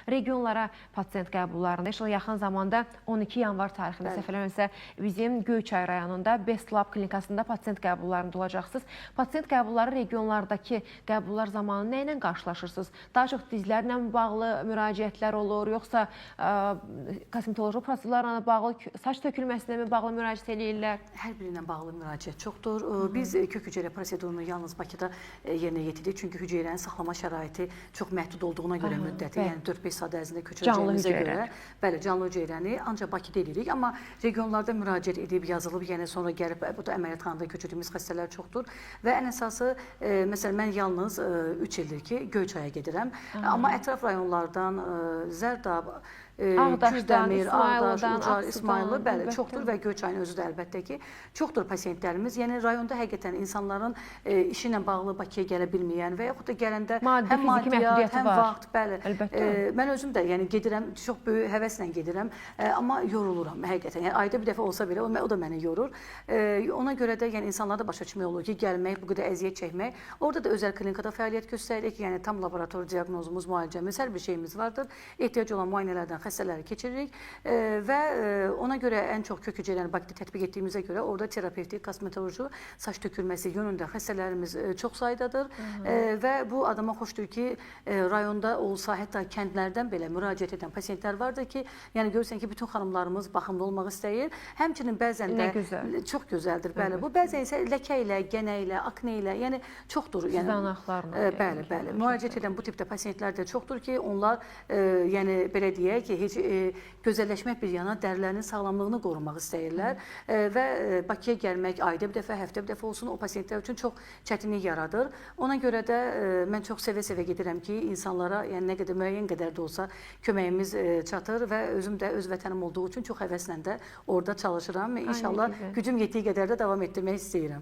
regionlara pasiyent qəbullarında. İnşallah yaxın zamanda 12 yanvar tarixində səhv eləmirəmsə bizim Göyçay rayonunda Best Lab klinikasında pasiyent qəbullarında olacaqsınız. Pasiyent qəbulları regionlardakı qəbullar zamanı nə ilə qarşılaşırsınız? Daha çox dizlərlə bağlı müraciətlər olur, yoxsa kosmetoloji prosedurlarla bağlı, saç tökülməsinə mi bağlı müraciət edirlər? Hər biri ilə bağlı müraciət çoxdur. Biz kök hüceyrə prosedurunu yalnız Bakıda yerinə yetiririk. Çünki hüceyrənin saxlama şəraiti çox məhdud olduğuna görə müddəti, yəni 4-5 saat ərzində köçürəcəyimizə görə, bəli, canlı hüceyrəni ancaq Bakıda edirik. Amma regionlarda müraciət edib, yazılıb, yəni sonra gəlib bu da əməliyyatxanada köçürdüyümüz xəstələr çoxdur. Və ən əsası, məsələn, mən yalnız 3 ildir ki, Göyçaya gedirəm. Amma ətraf rayonlardan Zərdab, Kürdəmir, Ağdaş, Ucar, İsmayıllı, bəli, çoxdur və Göyçayın özü də əlbəttə ki, çoxdur pasiyentlərimiz. Yəni, rayonda həqiqətən insanların işi ilə bağlı Bakıya gələ bilməyən və yaxud da gələndə həm maddiyyat, həm vaxt, bəli. Mən özüm də yəni gedirəm, çox böyük həvəslə gedirəm, amma yoruluram həqiqətən. Yəni, ayda bir dəfə olsa belə, o da məni yorur. Ona görə də yəni, insanlar da başa düşmək olur ki, gəlmək, bu qədər əziyyət çəkmək. Orada da özəl klinikada fəaliyyət göstəririk, yəni tam laborator diaqnozumuz, müalicəmiz, hər bir şeyimiz vardır. Ehtiyac olan müayinələrdən xəstələri keçiririk və ona görə ən çox kök hüceyrəni Bakıda tətbiq etdiyimizə görə orada terapevtik, kosmetoloji, saç tökülməsi yönündə xəstələrimiz çox saydadır və bu adama xoşdur ki, rayonda olsa, hətta kəndlərdən belə müraciət edən pasiyentlər vardır ki, yəni görürsən ki, bütün xanımlarımız baxımlı olmaq istəyir. Həmçinin bəzən də çox gözəldir, bəli. Bu bəzən isə ləkə ilə, gənə ilə, akne ilə, yəni çoxdur. Qızdanaqlarla. Bəli, bəli. Müraciət edən bu tipdə pasiyentlər də çoxdur ki, onlar yəni belə deyək ki, heç gözəlləşmək bir yana dərilərinin sağlamlığını qorumaq istəyirlər və Bakıya gəlmək ayda bir dəfə, həftə bir dəfə olsun o pasiyentlər üçün çox çətinlik yaradır. Ona görə də mən çox sevə-sevə gedirəm ki, insanlara yəni nə qədər müəyyən qədər də olsa köməyimiz çatır və özüm də öz vətənim olduğu üçün çox həvəslə də orada çalışıram. İnşallah gücüm yetdiyi qədər də davam etdirmək istəyirəm.